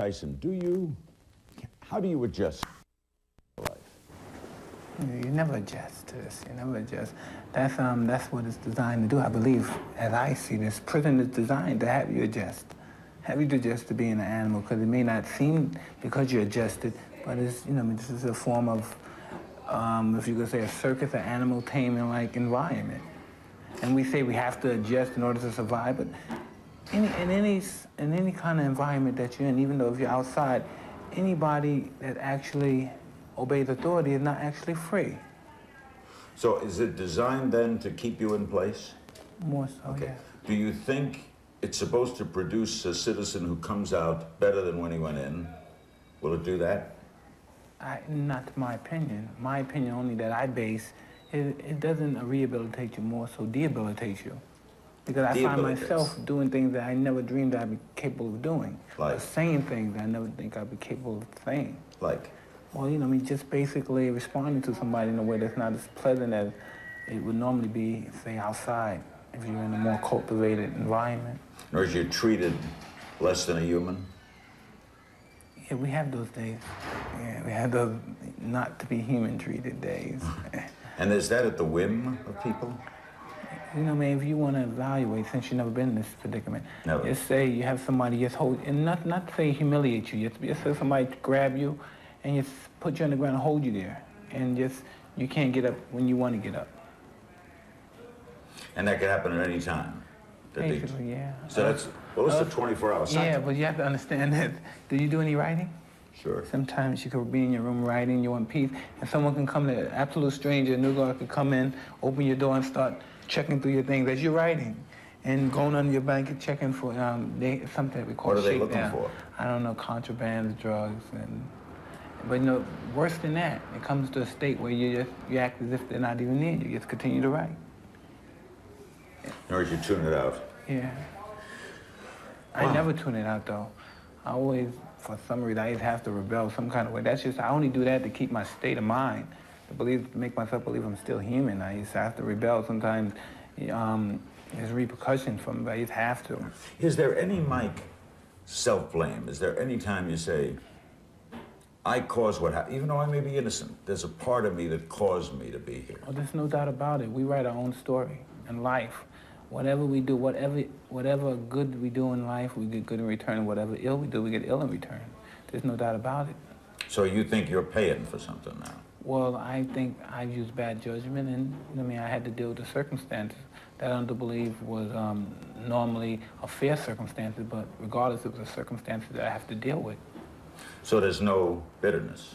Tyson, how do you adjust to life? You never adjust to this. You never adjust. That's what it's designed to do. I believe, as I see this, prison is designed to have you adjust. Have you adjust to being an animal, because it may not seem because you're adjusted, but it's, this is a form of, if you could say, a circus or animal taming-like environment. And we say we have to adjust in order to survive, but in any kind of environment that you're in, even though if you're outside, anybody that actually obeys authority is not actually free. So is it designed then to keep you in place? More so, okay. Yeah. Do you think it's supposed to produce a citizen who comes out better than when he went in? Will it do that? Not my opinion. My opinion only that I base, it doesn't rehabilitate you, more so debilitates you. Because I find myself doing things that I never dreamed I'd be capable of doing. Like? Or saying things that I never think I'd be capable of saying. Like? Well, just basically responding to somebody in a way that's not as pleasant as it would normally be, say, outside, if you're in a more cultivated environment. Or is you treated less than a human? Yeah, we have those days. Yeah, we have those not to be human treated days. And is that at the whim of people? If you want to evaluate, since you've never been in this predicament, Never. Just say you have somebody just hold, and not to say humiliate you, just say somebody grab you and just put you on the ground and hold you there, and you can't get up when you want to get up. And that could happen at any time? Basically, yeah. So it's a 24-hour cycle. Yeah, but you have to understand that. Do you do any writing? Sure. Sometimes you could be in your room writing, you want peace, and someone can come, an absolute stranger, a new guy could come in, open your door and start checking through your things as you're writing, and going under your blanket checking for something we call shakedown. What are they looking for? I don't know, contraband, drugs, but worse than that, it comes to a state where you act as if they're not even near you. You just continue to write. Or you tune it out? Yeah. Wow. I never tune it out though. I always, for some reason, I just have to rebel some kind of way. I only do that to keep my state of mind. To make myself believe I'm still human. I used to have to rebel sometimes. There's repercussions from it, but I just have to. Is there any, Mike, self-blame? Is there any time you say, I caused what happened, even though I may be innocent, there's a part of me that caused me to be here? Oh, there's no doubt about it. We write our own story in life. Whatever we do, whatever good we do in life, we get good in return. Whatever ill we do, we get ill in return. There's no doubt about it. So you think you're paying for something now? Well, I think I've used bad judgment, and I had to deal with the circumstances that I don't believe was normally a fair circumstances, but regardless of the circumstances that I have to deal with. So there's no bitterness?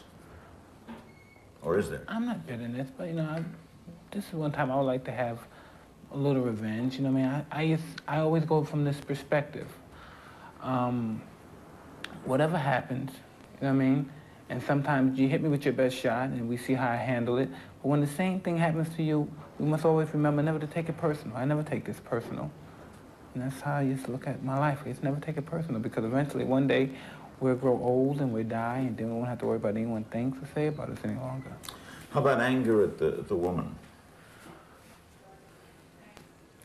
Or is there? I'm not bitterness, but this is one time I would like to have a little revenge. I always go from this perspective. Whatever happens, and sometimes you hit me with your best shot, and we see how I handle it. But when the same thing happens to you, we must always remember never to take it personal. I never take this personal. And that's how I used to look at my life. I used to never take it personal, because eventually one day we'll grow old and we'll die, and then we won't have to worry about anyone thinks or say about us any longer. How about anger at the woman?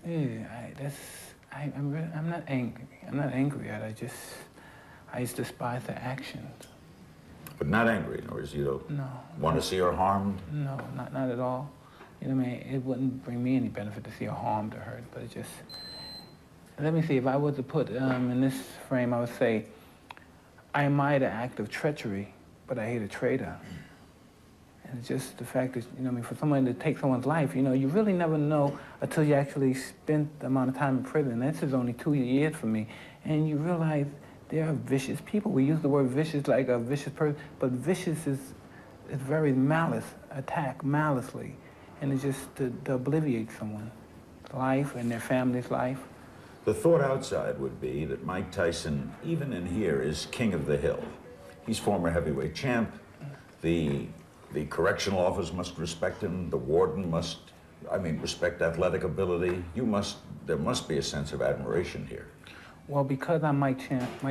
Yeah, I'm not angry. I'm not angry at it. I just despise the actions. But not angry, or you don't want to see her harmed? No, not at all. It wouldn't bring me any benefit to see her harmed or hurt, but it just... Let me see, if I were to put in this frame, I would say, I admire the act of treachery, but I hate a traitor. And it's just the fact that, for someone to take someone's life, you really never know until you actually spent the amount of time in prison. This is only 2 years for me. And you realize there are vicious people. We use the word vicious like a vicious person, but vicious is very attack maliciously. And it's just to obliviate someone's life and their family's life. The thought outside would be that Mike Tyson, even in here, is king of the hill. He's former heavyweight champ. The correctional office must respect him. The warden must, respect athletic ability. There must be a sense of admiration here. Well, because I'm Mike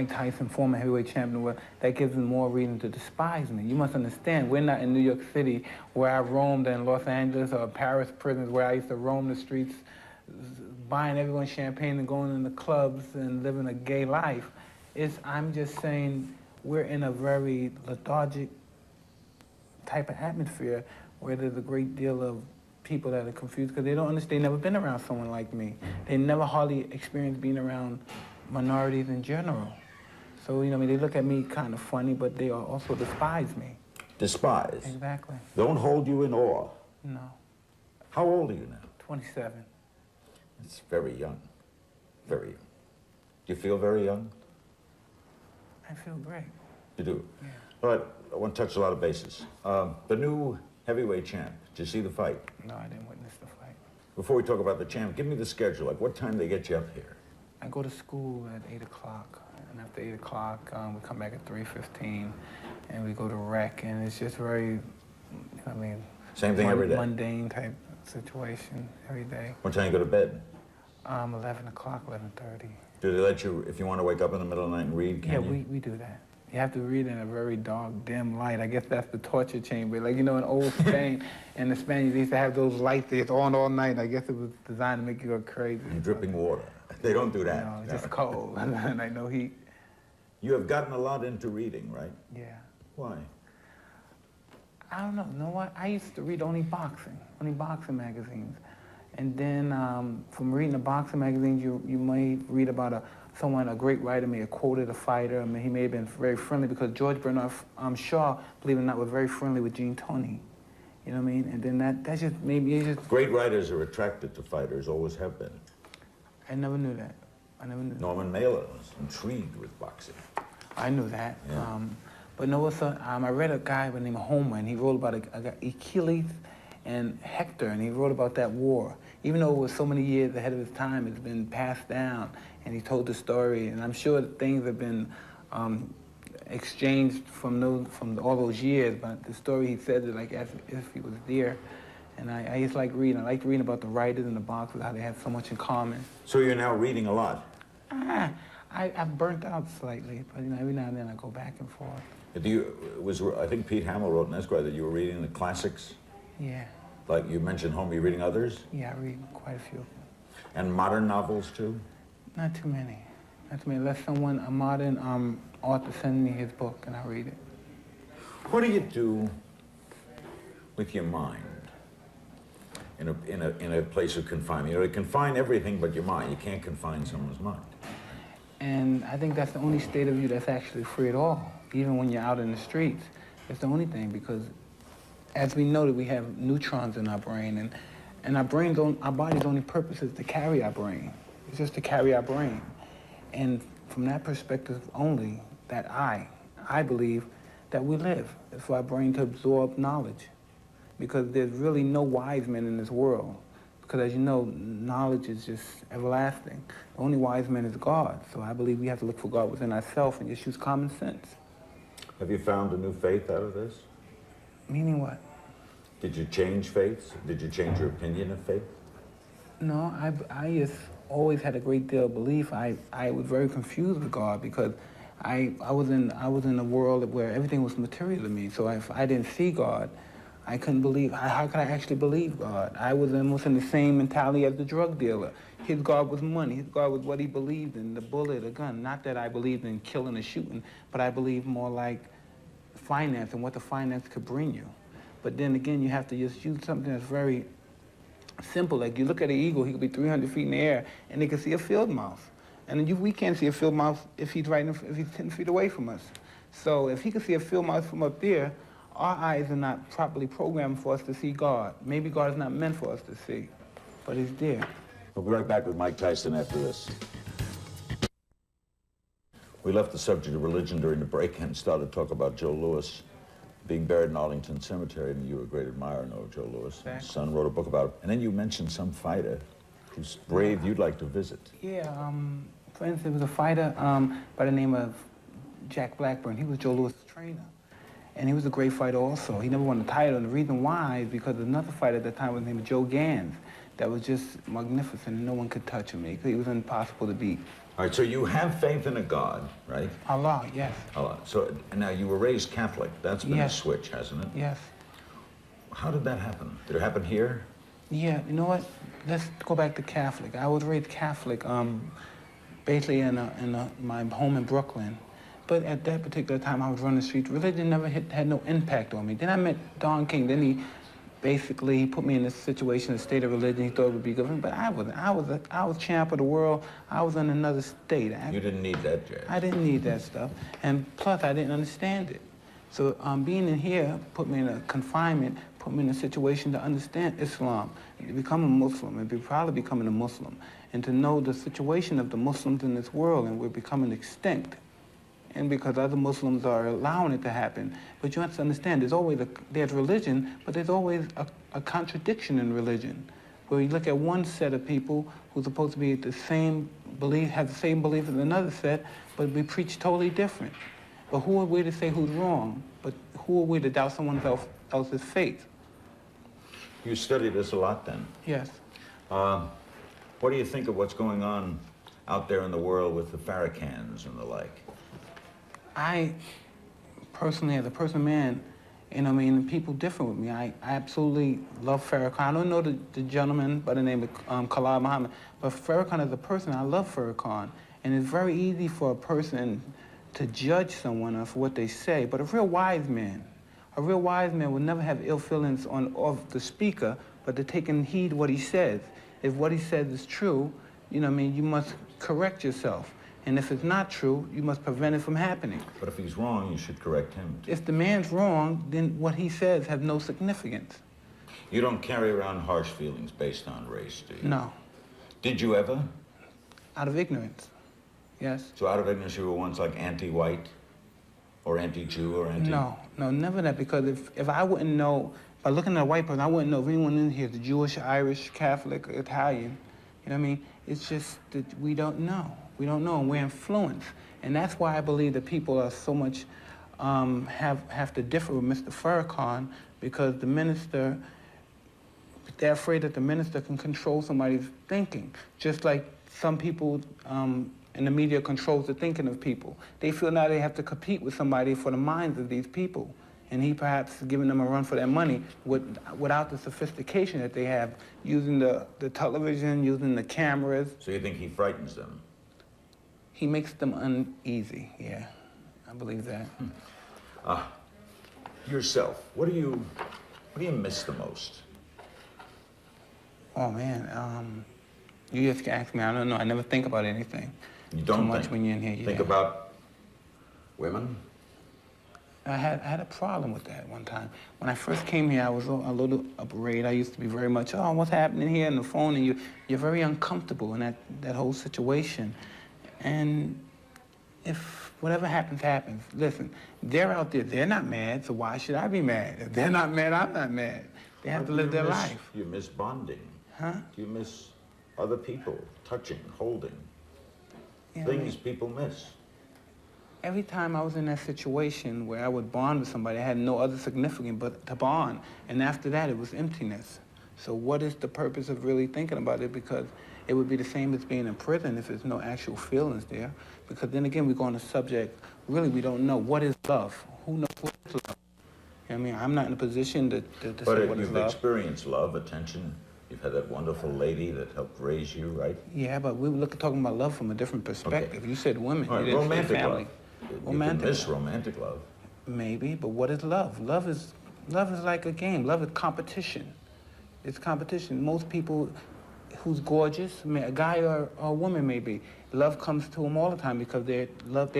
Tyson, former heavyweight champion, that gives them more reason to despise me. You must understand, we're not in New York City where I roamed, in Los Angeles or Paris prisons where I used to roam the streets buying everyone champagne and going in the clubs and living a gay life. I'm just saying we're in a very lethargic type of atmosphere where there's a great deal of people that are confused because they don't understand, they've never been around someone like me. They never hardly experienced being around minorities in general. So, you know, I mean, they look at me kind of funny, but they also despise me. Despise? Exactly. Don't hold you in awe? No. How old are you now? 27. It's very young. Very young. Do you feel very young? I feel great. You do? Yeah. All right, I want to touch a lot of bases. The new heavyweight champ, did you see the fight? No, I didn't witness the fight. Before we talk about the champ, give me the schedule. Like, what time do they get you up here? I go to school at 8 o'clock, and after 8 o'clock, we come back at 3:15, and we go to rec, and it's just very, I mean... Same thing every day? Mundane type situation every day. What time do you go to bed? 11 o'clock, 11:30. Do they let you, if you want to wake up in the middle of the night and read, can you? Yeah, we do that. You have to read in a very dark, dim light. I guess that's the torture chamber. Like, you know, in old Spain, in the Spaniards, they used to have those lights that's on all night. I guess it was designed to make you go crazy. And dripping water. They don't do that. No, it's just cold, and I know heat. You have gotten a lot into reading, right? Yeah. Why? I don't know. You know what? I used to read only boxing magazines. And then from reading the boxing magazines, you may read about a great writer may have quoted a fighter. I mean, he may have been very friendly because George Bernard Shaw, believe it or not, was very friendly with Gene Tunney. You know what I mean? And then that just made me just... Great writers are attracted to fighters, always have been. I never knew that. I never knew that. Norman Mailer was intrigued with boxing. I knew that. Yeah. But no, I read a guy by the name of Homer, and he wrote about Achilles and Hector, and he wrote about that war. Even though it was so many years ahead of his time, it's been passed down, and he told the story, and I'm sure things have been exchanged from all those years, but the story, he said it like as if he was there. And I just like reading. I like reading about the writers and the boxers, how they have so much in common. So you're now reading a lot? I've burnt out slightly, but you know, every now and then I go back and forth. I think Pete Hamill wrote in Esquire that you were reading the classics? Yeah. Like you mentioned Homer, you reading others? Yeah, I read quite a few. And modern novels too? Not too many. Not too many. Unless a modern author sends me his book and I read it. What do you do with your mind in a place of confinement? You know, you confine everything but your mind. You can't confine someone's mind. And I think that's the only state of you that's actually free at all, even when you're out in the streets. It's the only thing, because as we know that we have neutrons in our brain, and our body's only purpose is to carry our brain. It's just to carry our brain. And from that perspective only, that I believe that we live. It's for our brain to absorb knowledge. Because there's really no wise men in this world. Because as you know, knowledge is just everlasting. The only wise man is God. So I believe we have to look for God within ourselves and just use common sense. Have you found a new faith out of this? Meaning what? Did you change faiths? Did you change your opinion of faith? No, I just always had a great deal of belief. I was very confused with God because I was in a world where everything was material to me. So if I didn't see God, I couldn't believe. How could I actually believe God? I was almost in the same mentality as the drug dealer. His God was money. His God was what he believed in, the bullet, a gun. Not that I believed in killing or shooting, but I believed more like finance and what the finance could bring you. But then again, you have to just use something that's very simple. Like you look at an eagle, he could be 300 feet in the air, and they can see a field mouse. And we can't see a field mouse if he's 10 feet away from us. So if he could see a field mouse from up there, our eyes are not properly programmed for us to see God. Maybe God is not meant for us to see, but he's there. We'll be right back with Mike Tyson after this. We left the subject of religion during the break and started to talk about Joe Louis being buried in Arlington Cemetery, and you were a great admirer of Joe Louis. Exactly. His son wrote a book about it. And then you mentioned some fighter who's brave you'd like to visit. Yeah, for instance, there was a fighter by the name of Jack Blackburn. He was Joe Louis' trainer. And he was a great fighter also. He never won the title, and the reason why is because another fighter at that time was named Joe Gans that was just magnificent, and no one could touch him. He was impossible to beat. All right, so you have faith in a God, right? Allah, yes. Allah. So now you were raised Catholic. That's been a switch, hasn't it? Yes. How did that happen? Did it happen here? Yeah, you know what? Let's go back to Catholic. I was raised Catholic, basically in my home in Brooklyn. But at that particular time, I was running the streets. Religion never had no impact on me. Then I met Don King. Then he basically put me in this situation, a state of religion. He thought it would be good, but I wasn't. I was champ of the world. I was in another state. You didn't need that, jazz. I didn't need that stuff, and plus I didn't understand it. So being in here put me in a confinement, put me in a situation to understand Islam, to become a Muslim, and probably becoming a Muslim, and to know the situation of the Muslims in this world, and we're becoming extinct. And because other Muslims are allowing it to happen. But you have to understand, there's religion, but there's always a contradiction in religion. Where you look at one set of people who's supposed to be the same belief, have the same belief as another set, but we preach totally different. But who are we to say who's wrong? But who are we to doubt someone else's faith? You study this a lot then? Yes. What do you think of what's going on out there in the world with the Farrakhan's and the like? I personally, as a person, man, people differ with me. I absolutely love Farrakhan. I don't know the gentleman by the name of Khalid Muhammad, but Farrakhan as a person, I love Farrakhan. And it's very easy for a person to judge someone for what they say, but a real wise man will never have ill feelings of the speaker, but to take and heed what he says. If what he says is true, you must correct yourself. And if it's not true, you must prevent it from happening. But if he's wrong, you should correct him. If the man's wrong, then what he says has no significance. You don't carry around harsh feelings based on race, do you? No. Did you ever? Out of ignorance, yes. So out of ignorance, you were once like anti-white or anti-Jew or anti... No, never that, because if I wouldn't know, by looking at a white person, I wouldn't know if anyone in here is Jewish, Irish, Catholic, Italian. You know what I mean? It's just that we don't know. We don't know, and we're influenced. And that's why I believe that people are so much, have to differ with Mr. Farrakhan, because the minister, they're afraid that the minister can control somebody's thinking, just like some people in the media controls the thinking of people. They feel now they have to compete with somebody for the minds of these people. And he perhaps is giving them a run for their money without the sophistication that they have, using the television, using the cameras. So you think he frightens them? He makes them uneasy, yeah. I believe that. Yourself, what do you miss the most? Oh, man, you just ask me, I don't know. I never think about anything. You don't too much when you're in here. Yeah. Think about women? I had a problem with that one time. When I first came here, I was a little afraid. I used to be very much, oh, what's happening here on the phone? And you're very uncomfortable in that whole situation. And if whatever happens, happens. Listen, they're out there. They're not mad, so why should I be mad? If they're not mad, I'm not mad. They have to live their life. You miss bonding. Huh? Do you miss other people, touching, holding? You know, Things people miss. Every time I was in that situation where I would bond with somebody, I had no other significance but to bond. And after that, it was emptiness. So what is the purpose of really thinking about it? Because it would be the same as being in prison if there's no actual feelings there. Because then again, we go on the subject, really we don't know. What is love? Who knows what is love? You know what I mean? I'm not in a position to say what is love. But you've experienced love, attention. You've had that wonderful lady that helped raise you, right? Yeah, but we were talking about love from a different perspective. Okay. You said women, right, you didn't say family. Love. You can miss romantic love. Maybe, but what is love? Love is like a game. Love is competition. It's competition. Most people who's gorgeous, a guy or a woman maybe, love comes to them all the time because they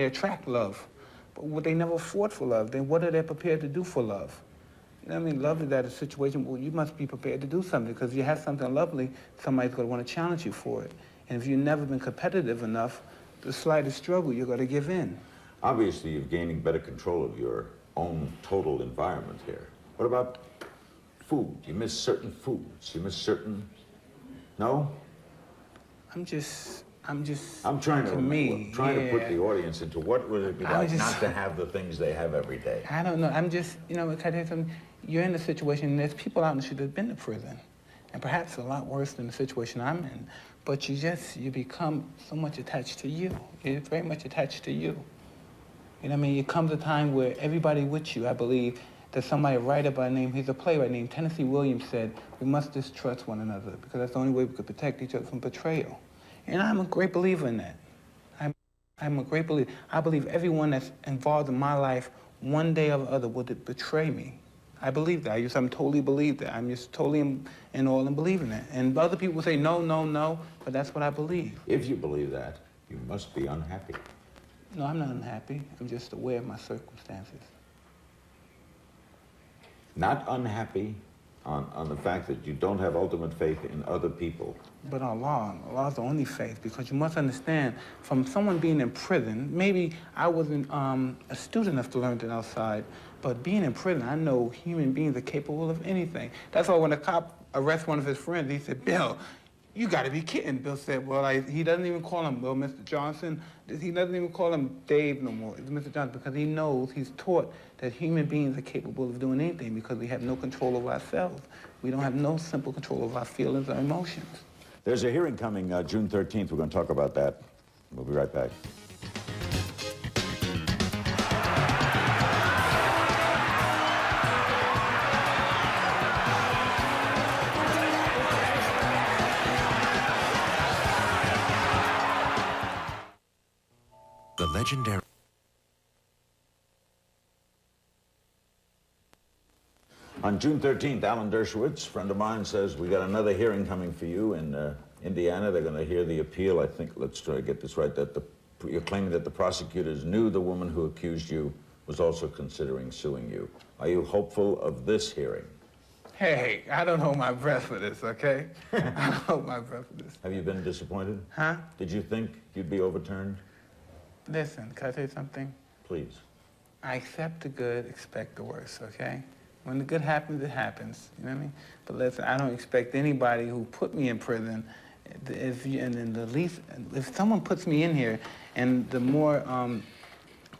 attract love. But they never fought for love. Then what are they prepared to do for love? You know what I mean? Love is at a situation where you must be prepared to do something, because if you have something lovely, somebody's going to want to challenge you for it. And if you've never been competitive enough, the slightest struggle, you're going to give in. Obviously, you're gaining better control of your own total environment here. What about food? You miss certain foods. You miss certain... No? I'm trying to put the audience into what would it be like not to have the things they have every day. I don't know. I'm just, can I tell you something? You're in a situation, there's people out in the street that have been to prison, and perhaps a lot worse than the situation I'm in, but you become so much attached to you. You're very much attached to you. You know what I mean? It comes a time where everybody with you, I believe, there's somebody, a writer by name, he's a playwright named Tennessee Williams, said, we must distrust one another because that's the only way we could protect each other from betrayal. And I'm a great believer in that. I'm a great believer. I believe everyone that's involved in my life, one day or the other, would betray me. I believe that. I'm totally believe that. I'm just totally in all and believing it. And other people say no, no, no, but that's what I believe. If you believe that, you must be unhappy. No, I'm not unhappy. I'm just aware of my circumstances. Not unhappy on the fact that you don't have ultimate faith in other people. But Allah is the only faith, because you must understand, from someone being in prison, maybe I wasn't a student enough to learn it outside, but being in prison, I know human beings are capable of anything. That's why when a cop arrests one of his friends, he said, Bill, you got to be kidding. Bill said, well, he doesn't even call him, well, Mr. Johnson. He doesn't even call him Dave no more. It's Mr. Johnson, because he knows, he's taught that human beings are capable of doing anything because we have no control over ourselves. We don't have no simple control over our feelings or emotions. There's a hearing coming June 13th. We're going to talk about that. We'll be right back. The legendary... On June 13th, Alan Dershowitz, friend of mine, says we got another hearing coming for you in Indiana. They're going to hear the appeal. I think, let's try to get this right, that you're claiming that the prosecutors knew the woman who accused you was also considering suing you. Are you hopeful of this hearing? Hey, I don't hold my breath for this, okay? I don't hold my breath for this. Have you been disappointed? Huh? Did you think you'd be overturned? Listen, can I tell you something? Please. I accept the good, expect the worst, okay? When the good happens, it happens, you know what I mean? But listen, I don't expect anybody who put me in prison, if someone puts me in here, and the more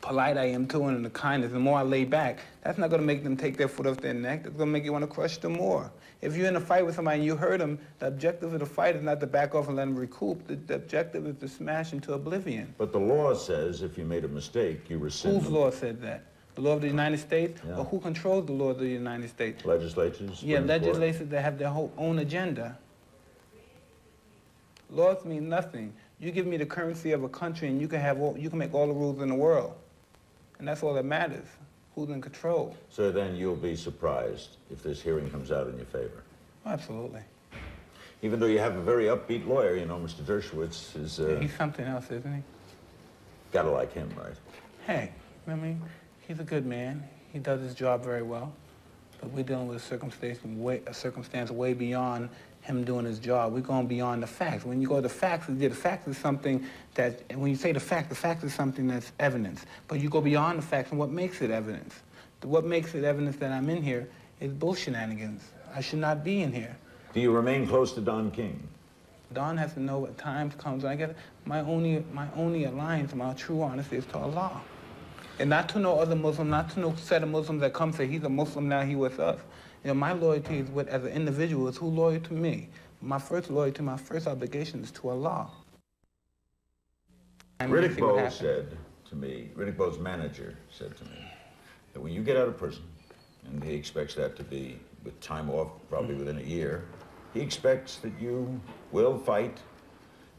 polite I am to them and the kindness, the more I lay back, that's not gonna make them take their foot off their neck. That's gonna make you wanna crush them more. If you're in a fight with somebody and you hurt them, the objective of the fight is not to back off and let them recoup. The objective is to smash into oblivion. But the law says if you made a mistake, you rescind. Whose law said that? The law of the United States? Yeah. Or who controls the law of the United States? Legislatures? Yeah, Supreme Court? legislators that have their whole own agenda. Laws mean nothing. You give me the currency of a country and you can make all the rules in the world. And that's all that matters. Who's in control? So then you'll be surprised if this hearing comes out in your favor. Absolutely. Even though you have a very upbeat lawyer, you know, Mr. Dershowitz is... He's something else, isn't he? Gotta like him, right? Hey, you know what I mean? He's a good man. He does his job very well. But we're dealing with a circumstance way beyond him doing his job. We're going beyond the facts. When you go to the facts is something that, and when you say the fact is something that's evidence. But you go beyond the facts, and what makes it evidence? What makes it evidence that I'm in here is bullshenanigans. I should not be in here. Do you remain close to Don King? Don has to know what times comes. I guess my only alliance, my true honesty is to Allah. And not to no other Muslim, not to no set of Muslims that come say he's a Muslim now, he with us. You know, my loyalty is with, as an individual, is who loyal to me. My first loyalty, my first obligation is to Allah. Riddick Bowe said to me, Riddick Bowe's manager said to me, that when you get out of prison, and he expects that to be with time off, probably within a year, he expects that you will fight,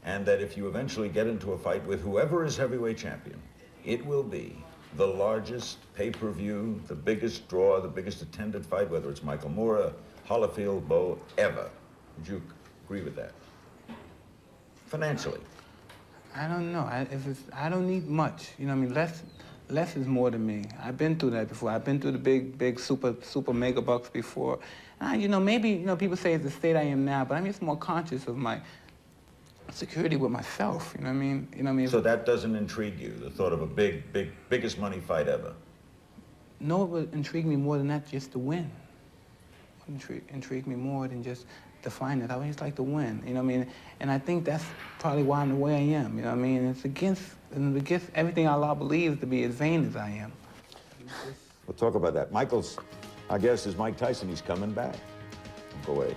and that if you eventually get into a fight with whoever is heavyweight champion, it will be the largest pay-per-view, the biggest draw, the biggest attended fight, whether it's Michael Moore, Holyfield, Bowe, ever. Would you agree with that? Financially. I don't know. I don't need much. You know what I mean? Less is more to me. I've been through that before. I've been through the big super mega bucks before. And you know, maybe, you know, people say it's the state I am now, but I'm just more conscious of my security with myself, you know what I mean? You know what I mean? So that doesn't intrigue you, the thought of a biggest money fight ever? No, it would intrigue me more than that, just to win. It would intrigue me more than just to find it. I always like to win, you know what I mean? And I think that's probably why I'm the way I am, you know what I mean? It's against everything Allah believes to be as vain as I am. We'll talk about that. Our guest is Mike Tyson. He's coming back. Go away.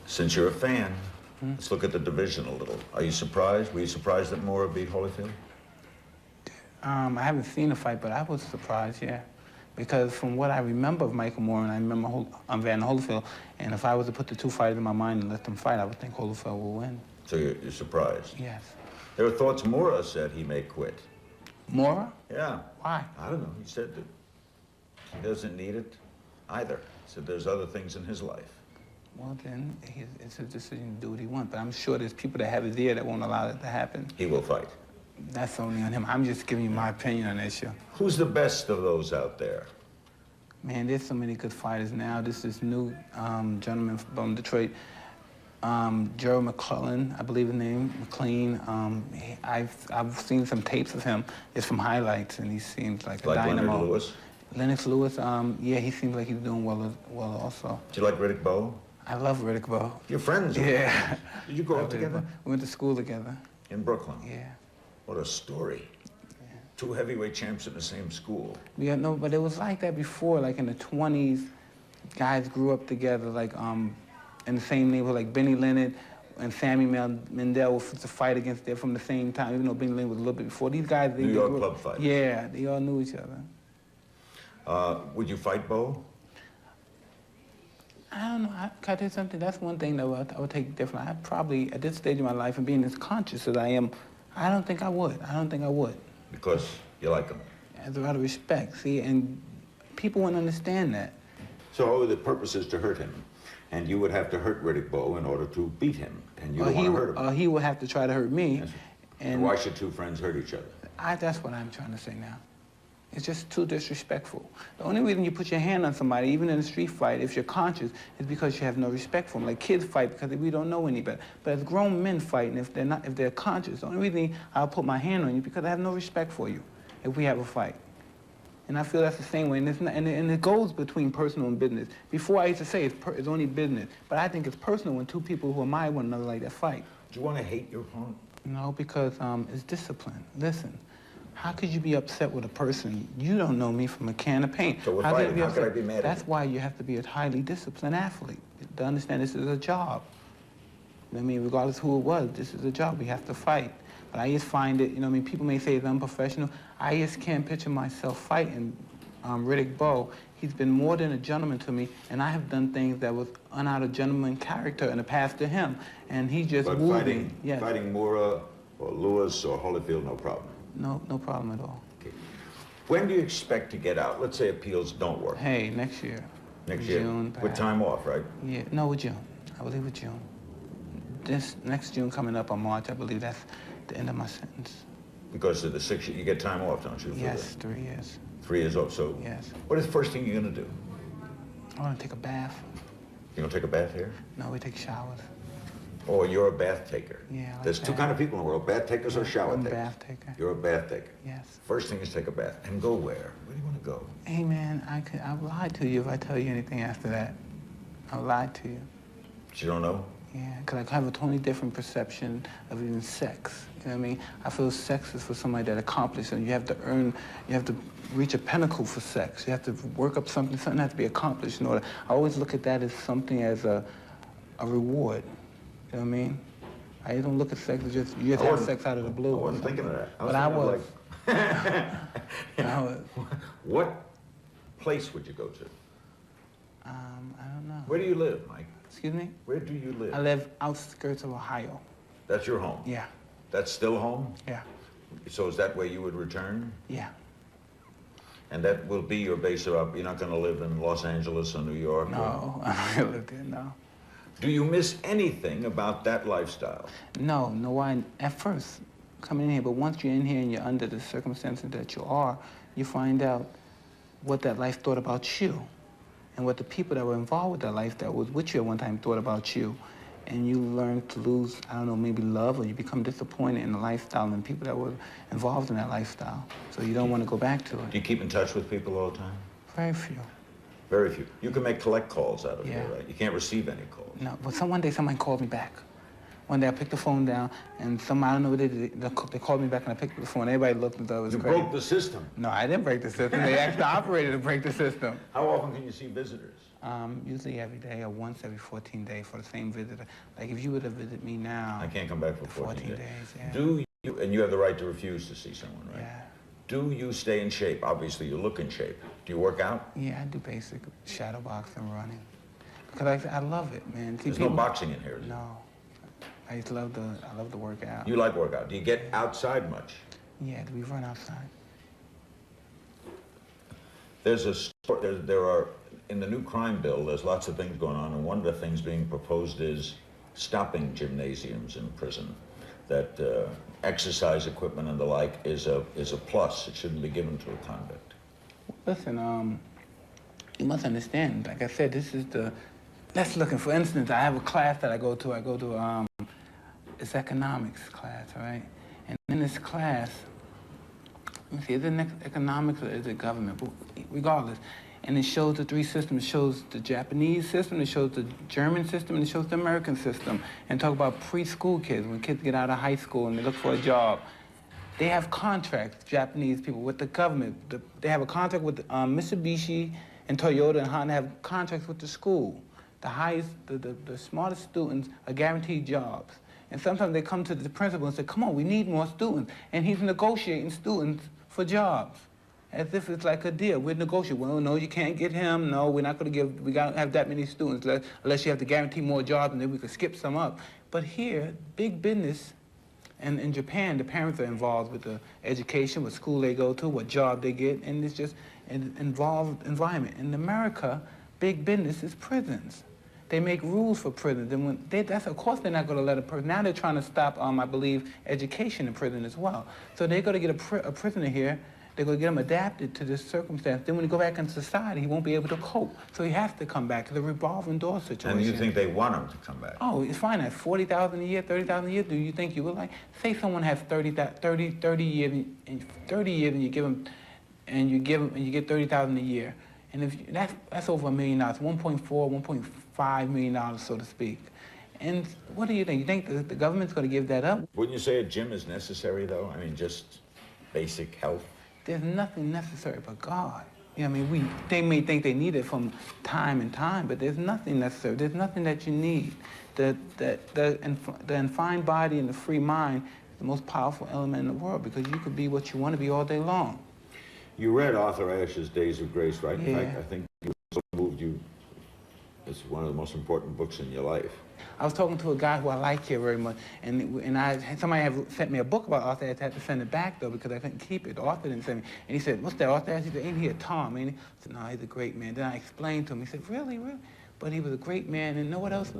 Since you're a fan, let's look at the division a little. Are you surprised? Were you surprised that Moore beat Holyfield? I haven't seen the fight, but I was surprised, yeah. Because from what I remember of Michael Moore, and I remember Van Holyfield, and if I was to put the two fighters in my mind and let them fight, I would think Holyfield will win. So you're surprised? Yes. There are thoughts Mora said he may quit. Mora? Yeah. Why? I don't know. He said that he doesn't need it either. He said there's other things in his life. Well, then, it's a decision to do what he wants. But I'm sure there's people that have his ear that won't allow that to happen. He will fight. That's only on him. I'm just giving you my opinion on that issue. Who's the best of those out there? Man, there's so many good fighters now. This new gentleman from Detroit, Gerald McClellan, I believe his name, McLean. I've seen some tapes of him just from highlights, and he seems like a dynamo. Leonard Lewis? Lennox Lewis, yeah, he seems like he's doing well also. Do you like Riddick Bowe? I love Riddick Bowe. You're friends? Yeah. Did you grow up together? We went to school together. In Brooklyn? Yeah. What a story. Yeah. Two heavyweight champs in the same school. Yeah, no, but it was like that before, like in the 20s, guys grew up together, like in the same neighborhood, like Benny Leonard and Sammy Mendel was to fight against them from the same time, even though Benny Leonard was a little bit before. These guys, they New York grew club up, fighters. Yeah, they all knew each other. Would you fight Bowe? I don't know. Can I tell you something? That's one thing that I would take different. I probably, at this stage of my life and being as conscious as I am, I don't think I would. I don't think I would. Because you like him? As a matter of respect, see, and people wouldn't understand that. So the purpose is to hurt him, and you would have to hurt Riddick Bowe in order to beat him, and you don't want to hurt him. He would have to try to hurt me. Yes. And why should two friends hurt each other? That's what I'm trying to say now. It's just too disrespectful. The only reason you put your hand on somebody, even in a street fight, if you're conscious, is because you have no respect for them. Like kids fight because we don't know any better. But as grown men fight, and if they're conscious, the only reason I'll put my hand on you is because I have no respect for you if we have a fight. And I feel that's the same way, and it goes between personal and business. Before I used to say it's only business, but I think it's personal when two people who admire one another like that fight. Do you want to hate your opponent? No, because it's discipline. Listen. How could you be upset with a person? You don't know me from a can of paint. So we're fighting. How could I be mad at you? That's why you have to be a highly disciplined athlete to understand this is a job. I mean, regardless who it was, this is a job. We have to fight. But I just find it, people may say it's unprofessional. I just can't picture myself fighting Riddick Bowe. He's been more than a gentleman to me, and I have done things that was out of gentleman character in the past to him. And he just wooed me. Yes. Fighting Mora or Lewis or Holyfield, no problem. No problem at all. Okay. When do you expect to get out? Let's say appeals don't work. Hey, next year. Next year? June, with time off, right? Yeah, no, with June. I believe with June. This next June coming up on March, I believe that's the end of my sentence. Because of the 6 years, you get time off, don't you? Yes, 3 years. 3 years off, so yes. What is the first thing you're going to do? I want to take a bath. You going to take a bath here? No, we take showers. Oh, you're a bath taker. Yeah, There's two kind of people in the world, bath takers or shower takers. I'm a bath taker. You're a bath taker. Yes. First thing is take a bath. And go where? Where do you want to go? Hey, man, I'll lie to you if I tell you anything after that. I'll lie to you. But you don't know? Yeah, because I have a totally different perception of even sex. You know what I mean? I feel sex is for somebody that accomplished, and you have to reach a pinnacle for sex. You have to work up something has to be accomplished in order. I always look at that as something as a reward. You know what I mean? I don't look at sex as just, you just have sex out of the blue. I wasn't thinking of that. But I was. I was. What place would you go to? I don't know. Where do you live, Mike? Excuse me? Where do you live? I live outskirts of Ohio. That's your home? Yeah. That's still home? Yeah. So is that where you would return? Yeah. And that will be your base of, you're not going to live in Los Angeles or New York? No, I'm not going to live there, no. Do you miss anything about that lifestyle? No, at first, coming in here, but once you're in here and you're under the circumstances that you are, you find out what that life thought about you and what the people that were involved with that life that was with you at one time thought about you. And you learn to lose, I don't know, maybe love, or you become disappointed in the lifestyle and people that were involved in that lifestyle. So you don't want to go back to it. Do you keep in touch with people all the time? Very few. Very few. You can make collect calls out of Yeah. here, right? You can't receive any calls. No, but one day somebody called me back. One day I picked the phone down, and I don't know what they did. They called me back, and I picked up the phone. Everybody looked and thought it was crazy. You broke the system. No, I didn't break the system. They asked the operator to break the system. How often can you see visitors? Usually every day or once every 14 days for the same visitor. Like if you were to visit me now. I can't come back for 14 days. Yeah. Do you, and you have the right to refuse to see someone, right? Yeah. Do you stay in shape? Obviously, you look in shape. Do you work out? Yeah, I do basic shadow boxing, running. Because I love it, man. See, There's no boxing in here, is there? No. I love to work out. You like workout. Do you get outside much? Yeah, we run outside. There's a sport, there are, in the new crime bill, there's lots of things going on, and one of the things being proposed is stopping gymnasiums in prison. That exercise equipment and the like is a plus. It shouldn't be given to a convict. Listen, you must understand, like I said, let's look, for instance, I have a class that I go to, it's economics class, right? And in this class, let me see, is it economics or is it government? But regardless, and it shows the three systems. It shows the Japanese system, it shows the German system, and it shows the American system. And talk about preschool kids, when kids get out of high school and they look for a job. They have contracts, Japanese people, with the government. They have a contract with Mitsubishi and Toyota and Honda have contracts with the school. The smartest students are guaranteed jobs. And sometimes they come to the principal and say, come on, we need more students. And he's negotiating students for jobs, as if it's like a deal. We're negotiating. Well, no, you can't get him. No, we're not going to give, we got to have that many students unless you have to guarantee more jobs, and then we could skip some up. But here, big business, and in Japan, the parents are involved with the education, what school they go to, what job they get, and it's just an involved environment. In America, big business is prisons. They make rules for prisons, and of course they're not going to let a person. Now they're trying to stop, I believe, education in prison as well. So they're going to get a prisoner here. They're going to get him adapted to this circumstance. Then when he go back into society, he won't be able to cope. So he has to come back to the revolving door situation. And you think they want him to come back? Oh, it's fine. That's $40,000 a year, $30,000 a year. Do you think you would like? Say someone has 30 years, and you give them, and you get $30,000 a year. And if that's over $1 million, $1.5 million, so to speak. And what do you think? You think the government's going to give that up? Wouldn't you say a gym is necessary, though? I mean, just basic health? There's nothing necessary but God. You know, I mean, they may think they need it from time and time, but there's nothing necessary. There's nothing that you need. The infinite body and the free mind is the most powerful element in the world, because you could be what you want to be all day long. You read Arthur Ashe's Days of Grace, right? Yeah. In fact, I think it so moved you. It's one of the most important books in your life. I was talking to a guy who I like here very much, and somebody had sent me a book about Arthur Ashe. I had to send it back, though, because I couldn't keep it. The author didn't send me. And he said, what's that, Arthur Ashe? He said, ain't he a Tom? Ain't he? I said, no, he's a great man. Then I explained to him. He said, really, really? But he was a great man, and know what else?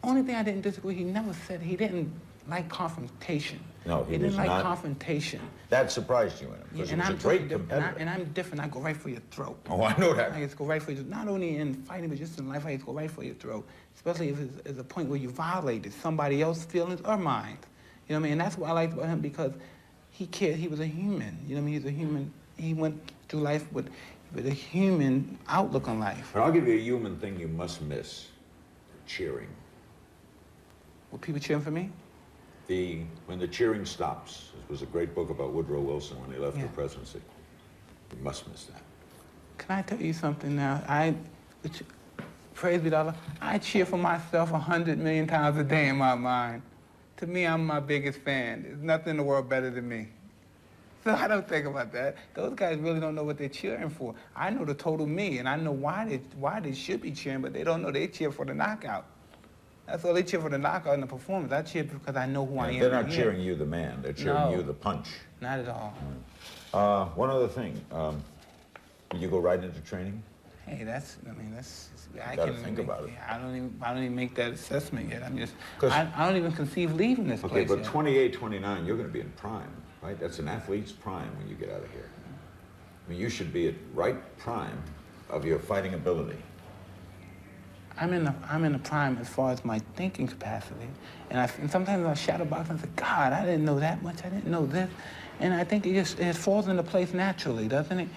Only thing I didn't disagree, he never said he didn't like confrontation. No, he didn't was like not. Confrontation. That surprised you in him, because he was a great competitor. And I'm different. I go right for your throat. Oh, I know that. I just go right for your, not only in fighting, but just in life, I just go right for your throat. Especially if it's a point where you violated somebody else's feelings or mine. You know what I mean? And that's what I liked about him, because he cared. He was a human. You know what I mean? He's a human. He went through life with a human outlook on life. But I'll give you a human thing you must miss: cheering. Were people cheering for me? When the cheering stops. It was a great book about Woodrow Wilson when he left the presidency. You must miss that. Can I tell you something now? Praise be to Allah, I cheer for myself 100 million times a day in my mind. To me, I'm my biggest fan. There's nothing in the world better than me. So I don't think about that. Those guys really don't know what they're cheering for. I know the total me, and I know why they should be cheering, but they don't know they cheer for the knockout. That's all. They cheer for the knockout and the performance. I cheer because I know who I am. They're not cheering you, the man. They're cheering you, the punch. Not at all. One other thing. You go right into training? Hey, I gotta think about it. I don't even make that assessment yet. I don't even conceive leaving this place. Okay, but yet. 28, 29, you're going to be in prime, right? That's an athlete's prime when you get out of here. I mean, you should be at right prime of your fighting ability. I'm in the prime as far as my thinking capacity, and sometimes I shadow box and say, God, I didn't know that much. I didn't know this, and I think it falls into place naturally, doesn't it?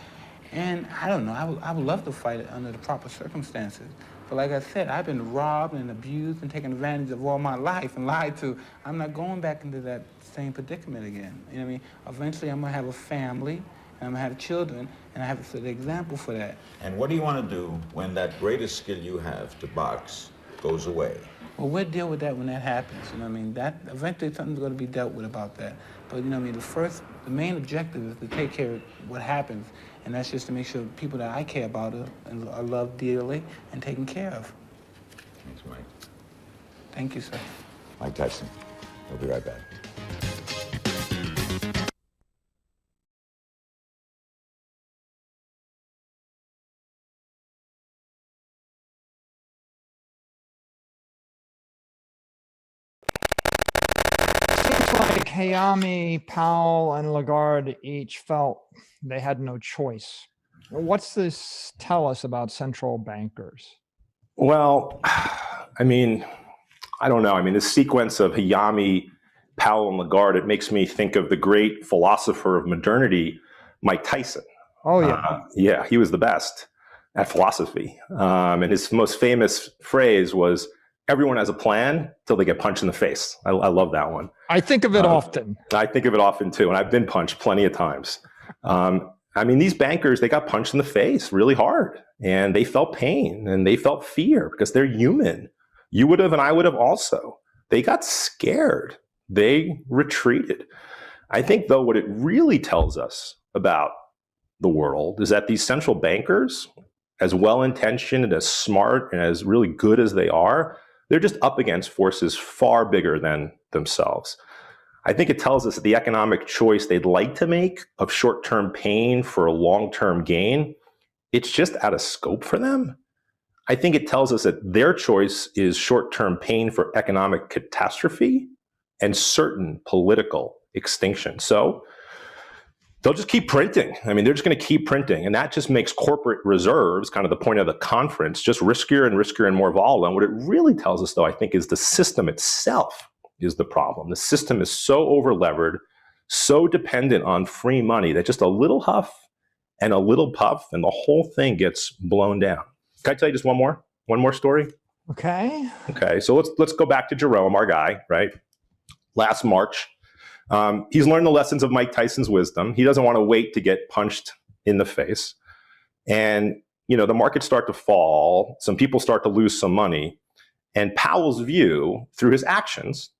And I don't know. I would love to fight it under the proper circumstances, but like I said, I've been robbed and abused and taken advantage of all my life and lied to. I'm not going back into that same predicament again. You know what I mean? Eventually, I'm gonna have a family. And I'm gonna have children, and I have to set an example for that. And what do you want to do when that greatest skill you have to box goes away? Well, we'll deal with that when that happens. You know what I mean? That eventually something's going to be dealt with about that. But you know what I mean? The main objective is to take care of what happens, and that's just to make sure people that I care about are loved dearly and taken care of. Thanks, Mike. Thank you, sir. Mike Tyson. We'll be right back. Like Hayami, Powell, and Lagarde each felt they had no choice. What's this tell us about central bankers? Well, I mean, I don't know. I mean, the sequence of Hayami, Powell, and Lagarde, it makes me think of the great philosopher of modernity, Mike Tyson. Oh, yeah. Yeah, he was the best at philosophy. And his most famous phrase was, everyone has a plan till they get punched in the face. I love that one. I think of it often. I think of it often too, and I've been punched plenty of times. I mean, these bankers, they got punched in the face really hard, and they felt pain and they felt fear because they're human. You would have, and I would have also. They got scared. They retreated. I think, though, what it really tells us about the world is that these central bankers, as well-intentioned and as smart and as really good as they are, they're just up against forces far bigger than themselves. I think it tells us that the economic choice they'd like to make of short-term pain for a long-term gain, it's just out of scope for them. I think it tells us that their choice is short-term pain for economic catastrophe and certain political extinction. So they'll just keep printing. I mean, they're just going to keep printing. And that just makes corporate reserves, kind of the point of the conference, just riskier and riskier and more volatile. And what it really tells us, though, I think, is the system itself is the problem. The system is so over-levered, so dependent on free money that just a little huff and a little puff and the whole thing gets blown down. Can I tell you just one more story? Okay. Okay, so let's go back to Jerome, our guy, right? Last March, he's learned the lessons of Mike Tyson's wisdom. He doesn't want to wait to get punched in the face. And, you know, the markets start to fall. Some people start to lose some money. And Powell's view, through his actions,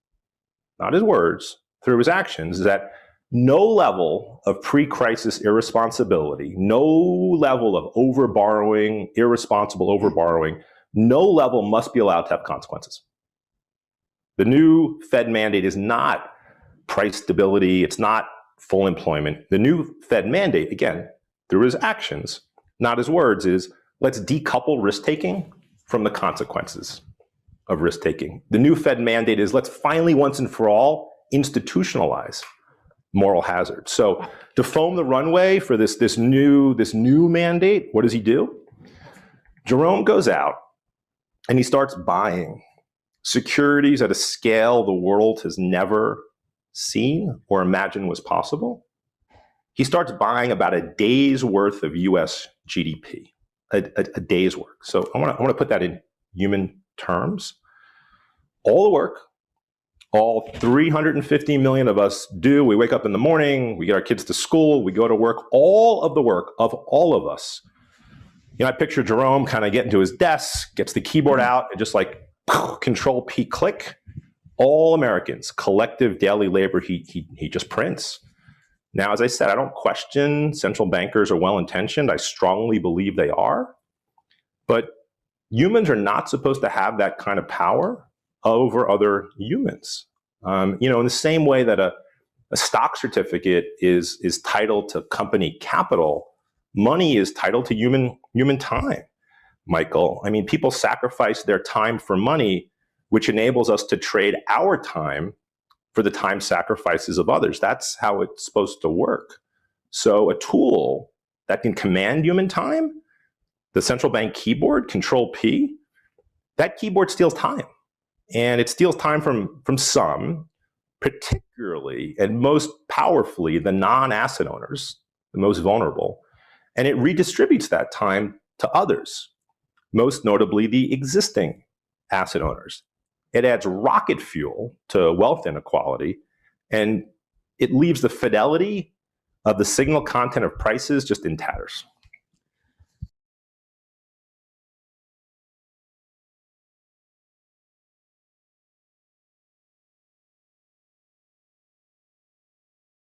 not his words, through his actions, is that no level of pre-crisis irresponsibility, no level of overborrowing, irresponsible overborrowing, no level must be allowed to have consequences. The new Fed mandate is not price stability. It's not full employment. The new Fed mandate, again, through his actions, not his words, is let's decouple risk-taking from the consequences of risk-taking. The new Fed mandate is let's finally, once and for all, institutionalize moral hazard. So to foam the runway for this new mandate, what does he do? Jerome goes out and he starts buying securities at a scale the world has never seen or imagined was possible. He starts buying about a day's worth of US GDP, a day's work. So I want to put that in human terms. All the work, all 350 million of us do. We wake up in the morning, we get our kids to school, we go to work. All of the work of all of us. You know, I picture Jerome kind of getting to his desk, gets the keyboard out, and just like Control P click. All Americans, collective daily labor, he just prints. Now, as I said, I don't question central bankers are well-intentioned. I strongly believe they are. But humans are not supposed to have that kind of power over other humans. You know, in the same way that a stock certificate is titled to company capital, money is titled to human time, Michael. I mean, people sacrifice their time for money, which enables us to trade our time for the time sacrifices of others. That's how it's supposed to work. So a tool that can command human time, the central bank keyboard, Control P, that keyboard steals time. And it steals time from some, particularly and most powerfully the non-asset owners, the most vulnerable. And it redistributes that time to others, most notably the existing asset owners. It adds rocket fuel to wealth inequality, and it leaves the fidelity of the signal content of prices just in tatters.